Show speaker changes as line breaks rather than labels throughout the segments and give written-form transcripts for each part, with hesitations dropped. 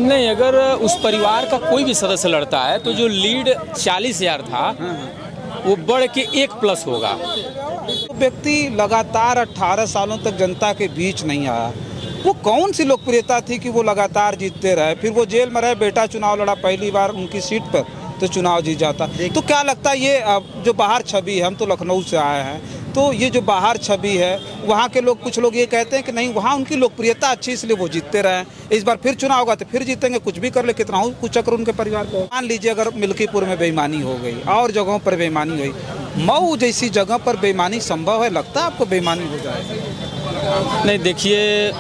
नहीं, अगर उस परिवार का कोई भी सदस्य लड़ता है तो जो लीड 40,000 था वो बढ़ के 1+ होगा।
व्यक्ति लगातार 18 सालों तक जनता के बीच नहीं आया, वो कौन सी लोकप्रियता थी कि वो लगातार जीतते रहे? फिर वो जेल में रहे, बेटा चुनाव लड़ा पहली बार उनकी सीट पर तो चुनाव जीत जाता। तो क्या लगता है ये जो बाहर छवि है, हम तो लखनऊ से आए हैं, तो ये जो बाहर छवि है वहाँ के लोग, कुछ लोग ये कहते हैं कि नहीं वहाँ उनकी लोकप्रियता अच्छी इसलिए वो जीतते रहे, इस बार फिर चुनाव होगा तो फिर जीतेंगे, कुछ भी कर ले, कितना हो कुछ चक्र उनके परिवार को। मान लीजिए अगर मिल्कीपुर में बेईमानी हो गई और जगहों पर बेईमानी हुई, मऊ जैसी जगह पर बेईमानी संभव है? लगता है आपको बेईमानी हो जाएगी?
नहीं, देखिए,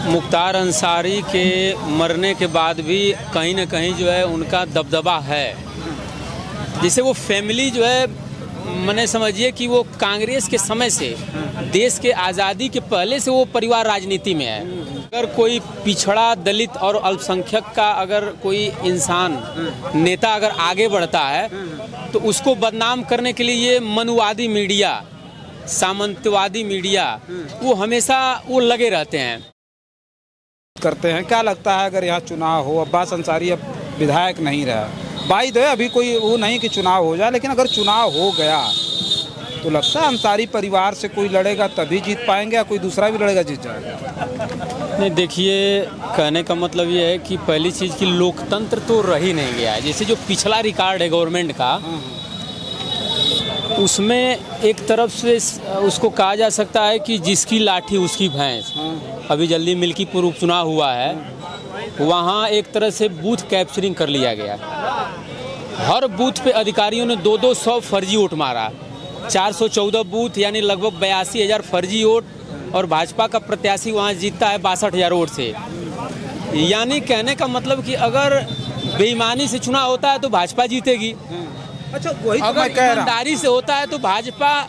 मुख्तार अंसारी के मरने के बाद भी कहीं ना कहीं जो है उनका दबदबा है। जैसे वो फैमिली जो है, मैंने समझिए कि वो कांग्रेस के समय से, देश के आज़ादी के पहले से वो परिवार राजनीति में है। अगर कोई पिछड़ा, दलित और अल्पसंख्यक का अगर कोई इंसान, नेता अगर आगे बढ़ता है तो उसको बदनाम करने के लिए ये मनुवादी मीडिया, सामंतवादी मीडिया, वो हमेशा वो लगे रहते हैं।
करते हैं। क्या लगता है अगर यहाँ चुनाव हो, अब्बास अंसारी अब विधायक नहीं रहा, बाइद है, अभी कोई वो नहीं कि चुनाव हो जाए, लेकिन अगर चुनाव हो गया तो लगता है अंसारी परिवार से कोई लड़ेगा तभी जीत पाएंगे या कोई दूसरा भी लड़ेगा जीत जाएगा?
नहीं, देखिए, कहने का मतलब ये है कि पहली चीज़ की लोकतंत्र तो रह ही नहीं गया है। जैसे जो पिछला रिकॉर्ड है गवर्नमेंट का, उसमें एक तरफ से उसको कहा जा सकता है कि जिसकी लाठी उसकी भैंस। अभी जल्दी मिल्कीपुर उपचुनाव हुआ है, वहाँ एक तरह से बूथ कैप्चरिंग कर लिया गया। हर बूथ पे अधिकारियों ने 200 फर्जी वोट मारा। 414 बूथ यानी लगभग 82,000 फर्जी वोट, और भाजपा का प्रत्याशी वहाँ जीतता है 62,000 वोट से। यानी कहने का मतलब कि अगर बेईमानी से चुनाव होता है तो भाजपा जीतेगी।
अच्छा, वही तो
अगर ईमानदारी से होता है तो भाजपा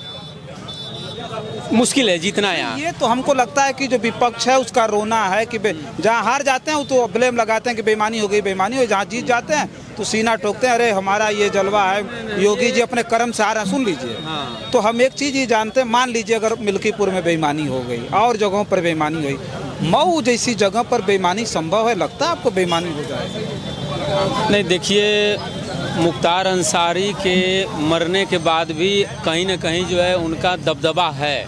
मुश्किल है जीतना यहाँ।
ये तो हमको लगता है कि जो विपक्ष है उसका रोना है कि जहाँ हार जाते हैं वो तो ब्लेम लगाते हैं कि बेईमानी हो गई, बेईमानी हो। जहाँ जीत जाते हैं तो सीना ठोकते हैं, अरे हमारा ये जलवा है, योगी जी अपने कर्म से आ रहे हैं। सुन लीजिए, तो हम एक चीज़ ही जानते हैं, मान लीजिए अगर मिल्कीपुर में बेईमानी हो गई और जगहों पर बेईमानी हुई, मऊ जैसी जगह पर बेईमानी संभव है? लगता है आपको बेईमानी हो जाएगी?
नहीं, देखिए, मुख्तार अंसारी के मरने के बाद भी कहीं ना कहीं जो है उनका दबदबा है।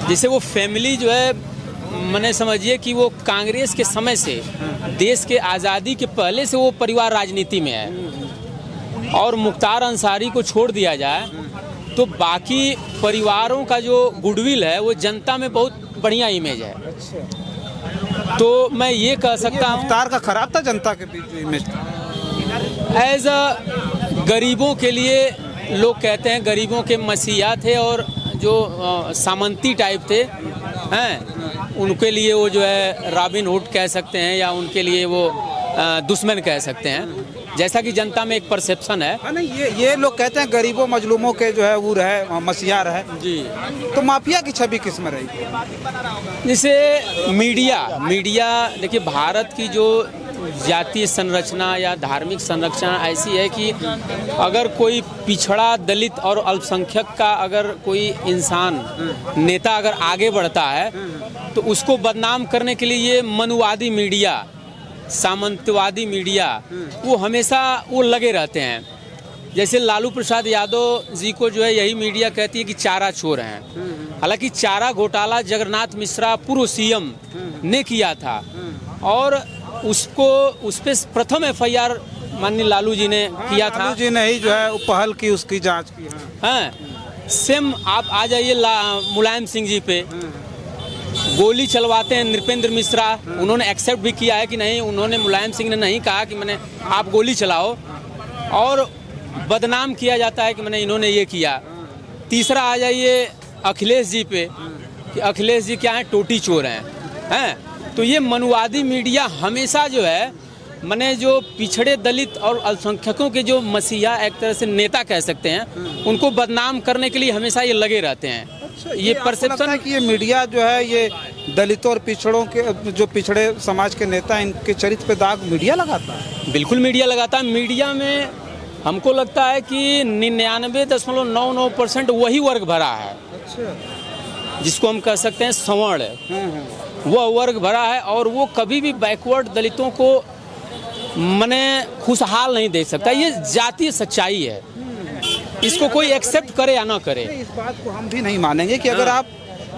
जैसे वो फैमिली जो है, मैंने समझिए कि वो कांग्रेस के समय से, देश के आज़ादी के पहले से वो परिवार राजनीति में है। और मुख्तार अंसारी को छोड़ दिया जाए तो बाकी परिवारों का जो गुडविल है वो जनता में बहुत बढ़िया इमेज है। तो मैं ये कह सकता हूँ,
मुख्तार का खराब था जनता के बीच इमेज।
एज अ गरीबों के लिए लोग कहते हैं, गरीबों के मसीहा थे और जो सामंती टाइप थे हैं, उनके लिए वो जो है रॉबिन हुड कह सकते हैं या उनके लिए वो दुश्मन कह सकते हैं, जैसा कि जनता में एक परसेप्शन है।
नहीं, ये लोग कहते हैं गरीबों मजलूमों के जो है वो रहे, मसीहा रहे
जी।
तो माफिया की छवि किस में रहेगी?
जैसे मीडिया देखिए, भारत की जो जातीय संरचना या धार्मिक संरचना ऐसी है कि अगर कोई पिछड़ा, दलित और अल्पसंख्यक का अगर कोई इंसान, नेता अगर आगे बढ़ता है तो उसको बदनाम करने के लिए ये मनुवादी मीडिया, सामंतवादी मीडिया, वो हमेशा वो लगे रहते हैं। जैसे लालू प्रसाद यादव जी को जो है यही मीडिया कहती है कि चारा चोर हैं। हालांकि चारा घोटाला जगन्नाथ मिश्रा पूर्व सीएम ने किया था और उसको उस पे प्रथम FIR माननीय लालू जी ने किया था।
लालू जी ने ही जो है पहल की, उसकी जांच की।
हाँ, सेम आप आ जाइए मुलायम सिंह जी पे, गोली चलवाते हैं नृपेंद्र मिश्रा, उन्होंने एक्सेप्ट भी किया है कि नहीं, उन्होंने, मुलायम सिंह ने नहीं कहा कि मैंने आप गोली चलाओ, और बदनाम किया जाता है कि मैंने, इन्होंने ये किया। तीसरा आ जाइए अखिलेश जी पे कि अखिलेश जी क्या हैं, टोटी चोर हैं। तो ये मनुवादी मीडिया हमेशा जो है, मैंने जो पिछड़े, दलित और अल्पसंख्यकों के जो मसीहा, एक तरह से नेता कह सकते हैं, उनको बदनाम करने के लिए हमेशा ये लगे रहते हैं।
अच्छा,
ये परसेप्शन
है कि ये मीडिया जो है ये दलितों और पिछड़ों के, जो पिछड़े समाज के नेता, इनके चरित्र पे दाग मीडिया लगाता है?
बिल्कुल मीडिया लगाता है। मीडिया में हमको लगता है कि 99.99% वही वर्ग भरा है।
अच्छा,
जिसको हम कह सकते हैं सवर्ण, वह वर्ग भरा है, और वो कभी भी बैकवर्ड दलितों को मने खुशहाल नहीं देख सकता। ये जातीय सच्चाई है, इसको कोई एक्सेप्ट करे या ना करे।
इस बात को हम भी नहीं मानेंगे कि अगर आप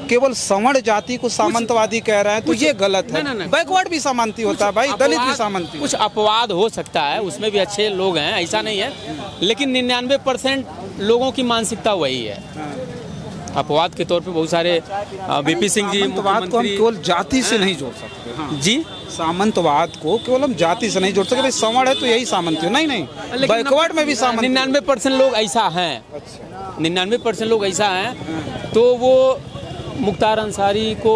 केवल सवर्ण जाति को सामंतवादी कह रहे हैं तो ये गलत है।
नहीं।
बैकवर्ड भी सामंती होता है भाई, दलित भी सामंती।
कुछ अपवाद हो सकता है, उसमें भी अच्छे लोग हैं, ऐसा नहीं है, लेकिन 99% लोगों की मानसिकता वही है। अपवाद के तौर पे बहुत सारे बीपी सिंह जी
सामंतवाद को हम केवल जाति से नहीं जोड़ सकते। हाँ।
जी,
सामंतवाद को केवल हम जाति से नहीं जोड़ सकते। भाई सवर्ण है तो यही सामंती हो, नहीं बैकवर्ड में भी सामंती।
99% लोग ऐसा हैं। 99% लोग ऐसा हैं, तो वो मुख्तार अंसारी को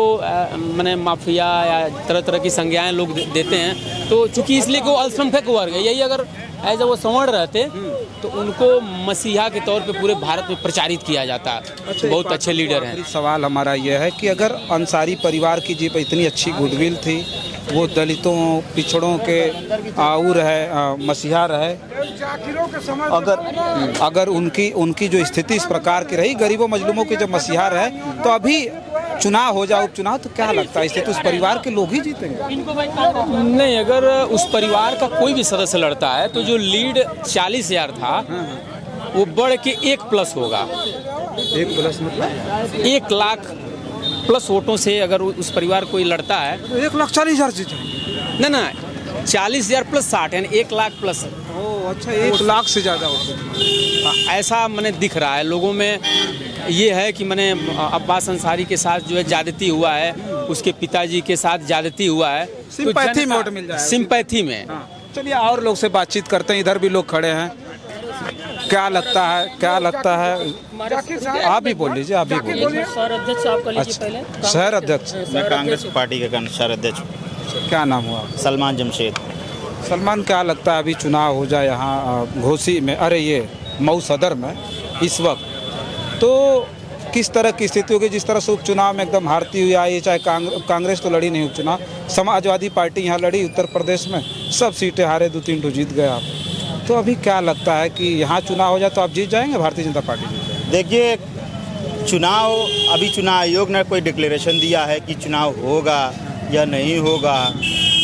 माने माफिया या तरह तरह की संज्ञाएं लोग देते हैं। तो चूंकि इसलिए कि वो अल्पसंख्यक वर्ग है, यही अगर एज वो सवर्ण रहते तो उनको मसीहा के तौर पे पूरे भारत में प्रचारित किया जाता। बहुत अच्छे लीडर हैं।
सवाल हमारा यह है कि अगर अंसारी परिवार की जी इतनी अच्छी गुडविल थी, वो दलितों पिछड़ों के आउर है, मसीहा रहे, अगर उनकी जो स्थिति इस प्रकार की रही, गरीबों मजलूमों के जब मसीहा रहे, तो अभी चुनाव हो जाए उपचुनाव, तो क्या लगता है इससे तो उस परिवार के लोग ही जीतेंगे?
नहीं, अगर उस परिवार का कोई भी सदस्य लड़ता है तो जो लीड 40,000 था वो बढ़ के 1+ होगा।
1+ मतलब
1 लाख प्लस वोटों से अगर उस परिवार कोई लड़ता है
तो 1,40,000 जीतेंगे।
ना 40,000 + 60 यानी 1 लाख प्लस।
ओह अच्छा, 1 लाख से ज़्यादा होते।
ऐसा मैंने दिख रहा है लोगों में। ये है कि मैंने अब्बास अंसारी के साथ जो है ज्यादती हुआ है, उसके पिताजी के साथ ज्यादती हुआ है,
सिंपैथी में वोट मिल जाए,
सिंपैथी में।
चलिए और लोग से बातचीत करते हैं, इधर भी लोग खड़े हैं। क्या लगता है आप भी बोल लीजिए, आप भी बोल लीजिए।
शहर अध्यक्ष आपका लीजिए पहले।
शहर अध्यक्ष,
मैं कांग्रेस पार्टी का शहर अध्यक्ष।
क्या नाम हुआ?
सलमान जमशेद।
सलमान, क्या लगता है अभी चुनाव हो जाए यहाँ घोसी में, अरे ये मऊ सदर में इस वक्त, तो किस तरह की स्थिति होगी? जिस तरह से उपचुनाव में एकदम हारती हुई आई, चाहे कांग्रेस तो लड़ी नहीं उपचुनाव, समाजवादी पार्टी यहाँ लड़ी उत्तर प्रदेश में, सब सीटें हारे, 2-3 जीत गए आप। तो अभी क्या लगता है कि यहाँ चुनाव हो जाए तो आप जीत जाएंगे, भारतीय जनता पार्टी जीत जाएगी?
देखिए, चुनाव आयोग ने कोई डिक्लेरेशन दिया है कि चुनाव होगा या नहीं होगा।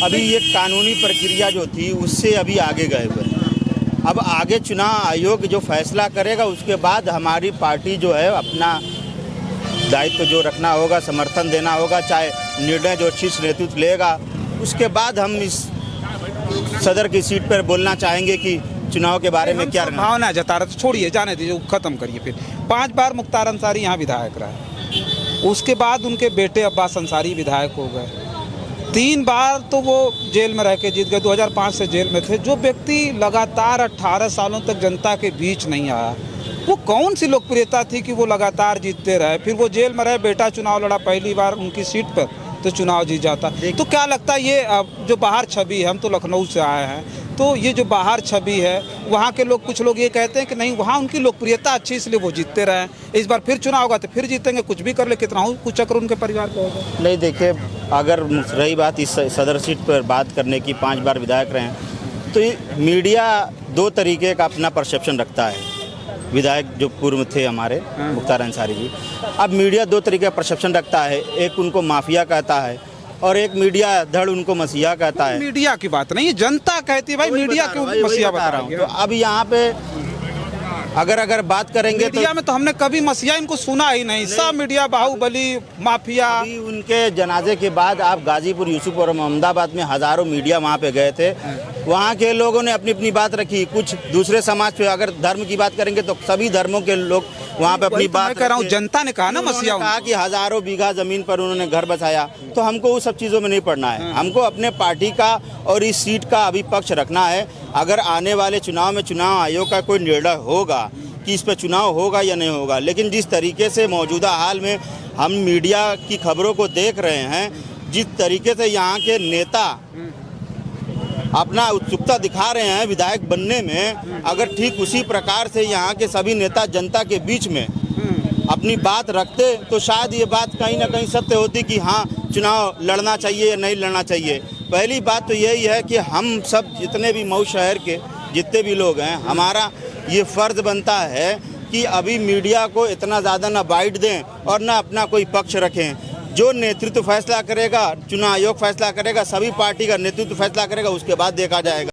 अभी ये कानूनी प्रक्रिया जो थी उससे अभी आगे गए हुए। अब आगे चुनाव आयोग जो फैसला करेगा उसके बाद हमारी पार्टी जो है अपना दायित्व जो रखना होगा, समर्थन देना होगा, चाहे निर्णय जो शीर्ष नेतृत्व लेगा, उसके बाद हम इस सदर की सीट पर बोलना चाहेंगे कि चुनाव के बारे में क्या
भावना जता रहे। तो छोड़िए, जाने दीजिए, खत्म करिए। फिर 5 बार मुख्तार अंसारी यहाँ विधायक रहे, उसके बाद उनके बेटे अब्बास अंसारी विधायक हो गए, 3 बार तो वो जेल में रह के जीत गए, 2005 से जेल में थे। जो व्यक्ति लगातार 18 सालों तक जनता के बीच नहीं आया, वो कौन सी लोकप्रियता थी कि वो लगातार जीतते रहे? फिर वो जेल में रहे, बेटा चुनाव लड़ा पहली बार उनकी सीट पर, तो चुनाव जीत जाता। तो क्या लगता है ये जो बाहर छवि है, हम तो लखनऊ से आए हैं, तो ये जो बाहर छवि है, वहाँ के लोग, कुछ लोग ये कहते हैं कि नहीं, वहाँ उनकी लोकप्रियता अच्छी इसलिए वो जीतते रहे, इस बार फिर चुनाव होगा तो फिर जीतेंगे, कुछ भी कर ले, कितना हो कुछ चक्र उनके परिवार को होगा।
नहीं, देखिए, अगर रही बात इस सदर सीट पर बात करने की, 5 बार विधायक रहे हैं, तो ये मीडिया 2 तरीके का अपना परसेप्शन रखता है। विधायक जो पूर्व थे हमारे मुख्तार अंसारी जी, अब मीडिया 2 तरीके का परसेप्शन रखता है। एक उनको माफिया कहता है और एक मीडिया धड़ उनको मसीहा कहता है।
मीडिया की बात नहीं, जनता कहती है भाई मीडिया क्यों मसीहा बता रहा हूँ।
तो अब यहाँ पे अगर बात करेंगे
मीडिया में तो हमने कभी मसीहा इनको सुना ही नहीं। सब मीडिया बाहुबली, माफिया।
अभी उनके जनाजे के बाद आप गाजीपुर, यूसुफ और अहमदाबाद में हजारों मीडिया वहाँ पे गए थे। वहाँ के लोगों ने अपनी अपनी बात रखी। कुछ दूसरे समाज पे, अगर धर्म की बात करेंगे तो सभी धर्मों के लोग वहाँ पे अपनी बात
कर रहा हूँ। जनता ने कहा ना, मसीहा
कहा कि हजारों बीघा जमीन पर उन्होंने घर बसाया। तो हमको उस सब चीज़ों में नहीं पड़ना है। हमको अपने पार्टी का और इस सीट का अभी पक्ष रखना है। अगर आने वाले चुनाव में चुनाव आयोग का कोई निर्णय होगा कि इस पर चुनाव होगा या नहीं होगा, लेकिन जिस तरीके से मौजूदा हाल में हम मीडिया की खबरों को देख रहे हैं, जिस तरीके से यहाँ के नेता अपना उत्सुकता दिखा रहे हैं विधायक बनने में, अगर ठीक उसी प्रकार से यहाँ के सभी नेता जनता के बीच में अपनी बात रखते तो शायद ये बात कहीं ना कहीं सत्य होती कि हाँ, चुनाव लड़ना चाहिए या नहीं लड़ना चाहिए। पहली बात तो यही है कि हम सब जितने भी मऊ शहर के जितने भी लोग हैं, हमारा ये फ़र्ज़ बनता है कि अभी मीडिया को इतना ज़्यादा ना बाइट दें और ना अपना कोई पक्ष रखें। जो नेतृत्व फैसला करेगा, चुनाव आयोग फैसला करेगा, सभी पार्टी का नेतृत्व फैसला करेगा, उसके बाद देखा जाएगा।